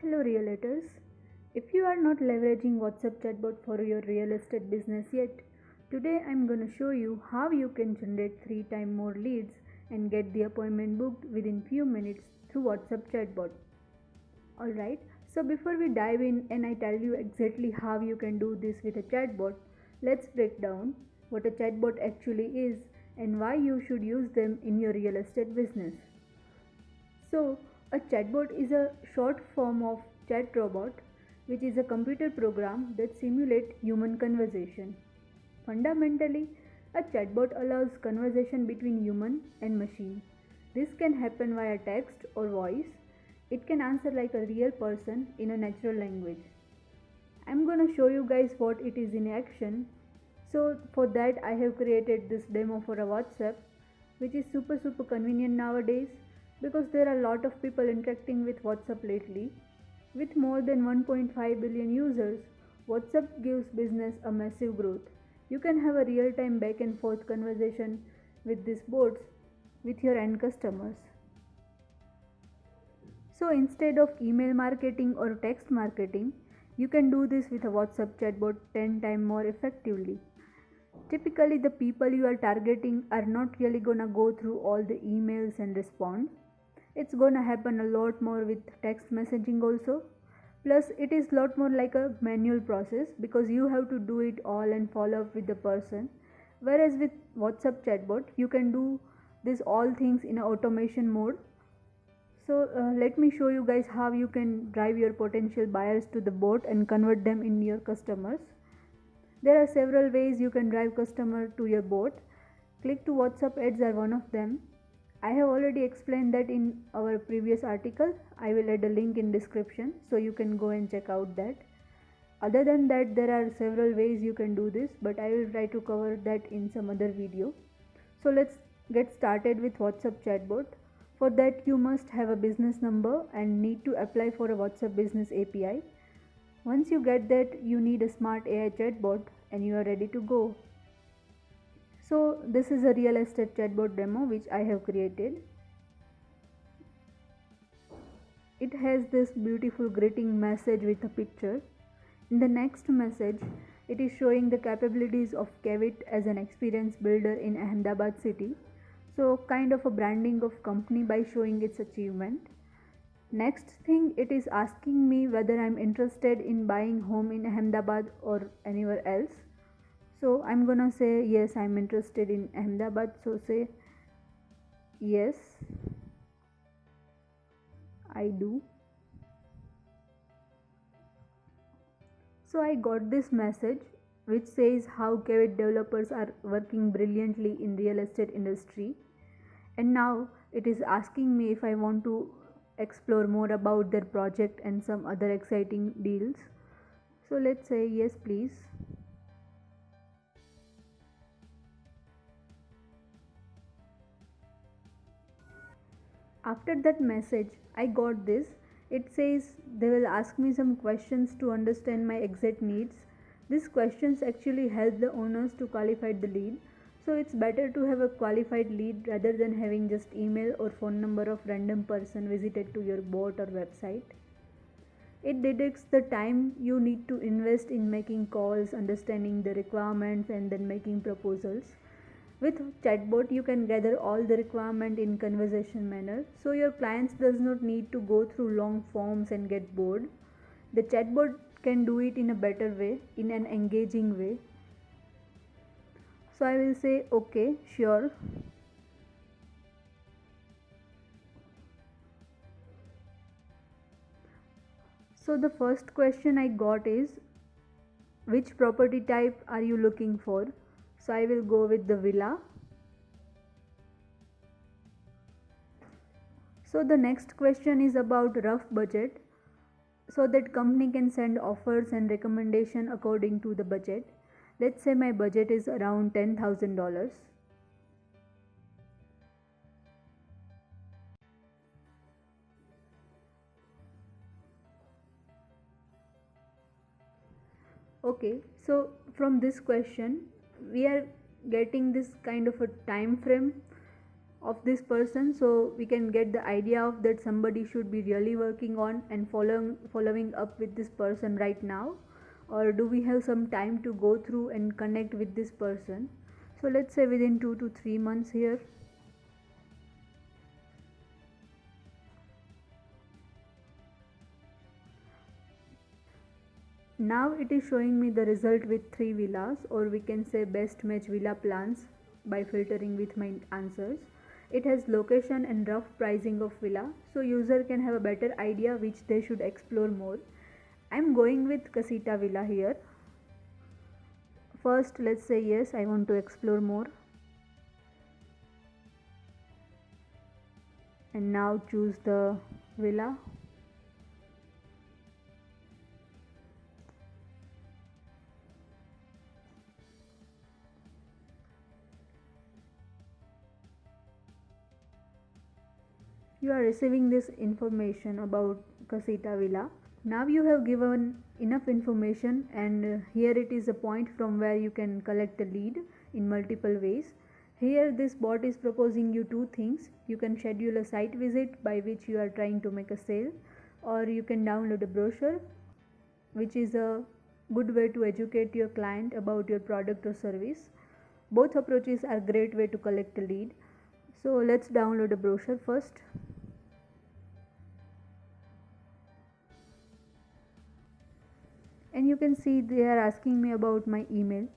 Hello, realtors. If you are not leveraging WhatsApp chatbot for your real estate business yet, today I'm going to show you how you can generate 3 times more leads and get the appointment booked within few minutes through WhatsApp chatbot. Alright, so before we dive in and I tell you exactly how you can do this with a chatbot, let's break down what a chatbot actually is and why you should use them in your real estate business. So, a chatbot is a short form of chat robot, which is a computer program that simulates human conversation. Fundamentally, a chatbot allows conversation between human and machine. This can happen via text or voice. It can answer like a real person in a natural language. I'm gonna show you guys what it is in action. So for that I have created this demo for a WhatsApp, which is super convenient nowadays because there are a lot of people interacting with WhatsApp lately. With more than 1.5 billion users, WhatsApp gives business a massive growth. You can have a real-time back and forth conversation with these bots with your end customers. So instead of email marketing or text marketing, you can do this with a WhatsApp chatbot 10 times more effectively. Typically, the people you are targeting are not really gonna go through all the emails and respond. It's gonna happen a lot more with text messaging also. Plus, it is lot more like a manual process because you have to do it all and follow up with the person. Whereas with WhatsApp chatbot, you can do this all things in a automation mode. So let me show you guys how you can drive your potential buyers to the bot and convert them in your customers. There are several ways you can drive customer to your bot. Click to WhatsApp ads are one of them. I have already explained that in our previous article. I will add a link in description so you can go and check out that. Other than that, there are several ways you can do this, but I will try to cover that in some other video. So let's get started with WhatsApp chatbot. For that, you must have a business number and need to apply for a WhatsApp business API. Once you get that, you need a smart AI chatbot and you are ready to go. So this is a real estate chatbot demo which I have created. It has this beautiful greeting message with a picture. In the next message, it is showing the capabilities of Kavit as an experience builder in Ahmedabad city. So kind of a branding of company by showing its achievement. Next thing, it is asking me whether I'm interested in buying home in Ahmedabad or anywhere else. So I'm gonna say yes, I'm interested in Ahmedabad. So say yes, I do. So I got this message which says how Kavit developers are working brilliantly in real estate industry, and now it is asking me if I want to explore more about their project and some other exciting deals. So let's say yes please. After that message I got this. It says they will ask me some questions to understand my exact needs. These questions actually help the owners to qualify the lead. So it's better to have a qualified lead rather than having just email or phone number of random person visited to your bot or website. It detects the time you need to invest in making calls, understanding the requirements, and then making proposals. With chatbot, you can gather all the requirement in conversation manner, so your clients does not need to go through long forms and get bored. The chatbot can do it in a better way, in an engaging way. So I will say okay, sure. So the first question I got is which property type are you looking for? So I will go with the villa. So the next question is about rough budget, so that company can send offers and recommendation according to the budget. Let's say my budget is around $10,000. Okay, so from this question we are getting this kind of a time frame of this person, so we can get the idea of that somebody should be really working on and following up with this person right now, or do we have some time to go through and connect with this person. So let's say within 2 to 3 months here. Now it is showing me the result with 3 villas, or we can say best match villa plans by filtering with my answers. It has location and rough pricing of villa, so user can have a better idea which they should explore more. I'm going with Casita Villa here. First, let's say yes, I want to explore more. And now choose the villa. You are receiving this information about Casita Villa. Now you have given enough information, and here it is a point from where you can collect a lead in multiple ways. Here this bot is proposing you two things. You can schedule a site visit by which you are trying to make a sale, or you can download a brochure, which is a good way to educate your client about your product or service. Both approaches are great way to collect a lead. So let's download a brochure first. And you can see they are asking me about my email,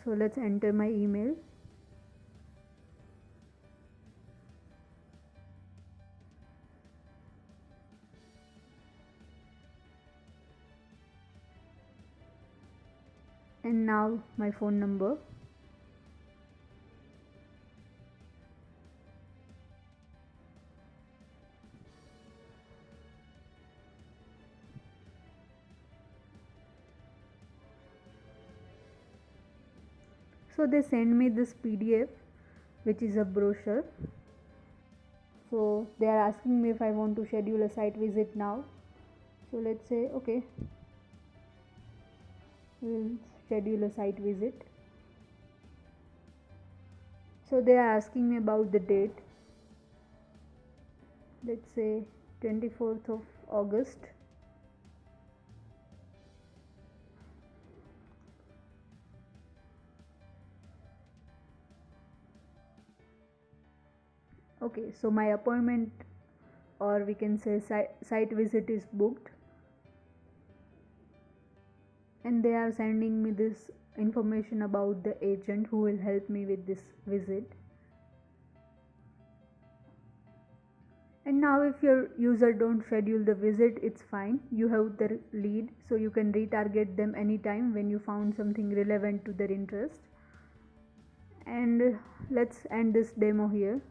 so let's enter my email. And now my phone number. So they send me this PDF, which is a brochure. So they are asking me if I want to schedule a site visit now. So let's say okay, we'll schedule a site visit. So they are asking me about the date. Let's say 24th of August. Okay, so my appointment, or we can say site visit, is booked, and they are sending me this information about the agent who will help me with this visit. And now if your user don't schedule the visit, it's fine, you have the lead, so you can retarget them anytime when you found something relevant to their interest. And let's end this demo here.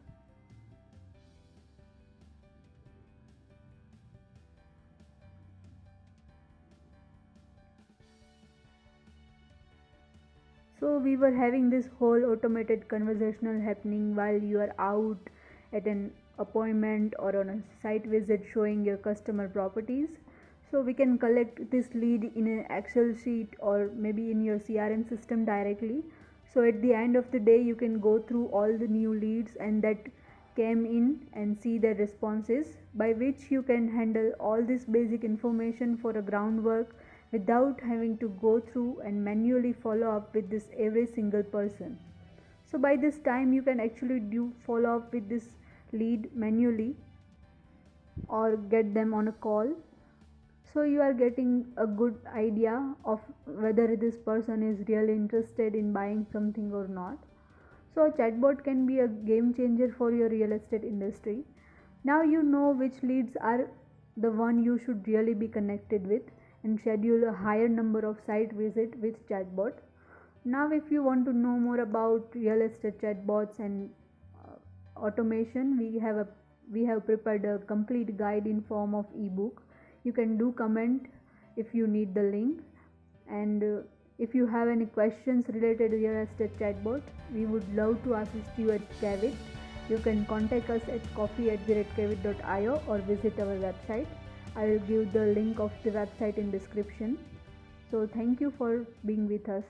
So we were having this whole automated conversational happening while you are out at an appointment or on a site visit showing your customer properties. So we can collect this lead in an Excel sheet or maybe in your CRM system directly. So at the end of the day, you can go through all the new leads and that came in and see their responses, by which you can handle all this basic information for a groundwork without having to go through and manually follow up with this every single person. So by this time you can actually do follow up with this lead manually or get them on a call. So you are getting a good idea of whether this person is really interested in buying something or not. So a chatbot can be a game changer for your real estate industry. Now you know which leads are the one you should really be connected with and schedule a higher number of site visit with chatbot. Now if you want to know more about real estate chatbots and automation, we have prepared a complete guide in form of ebook. You can do comment if you need the link, and if you have any questions related to real estate chatbot, we would love to assist you at Kavit. You can contact us at coffee@kavit.io or visit our website. I will give the link of the website in description. So thank you for being with us.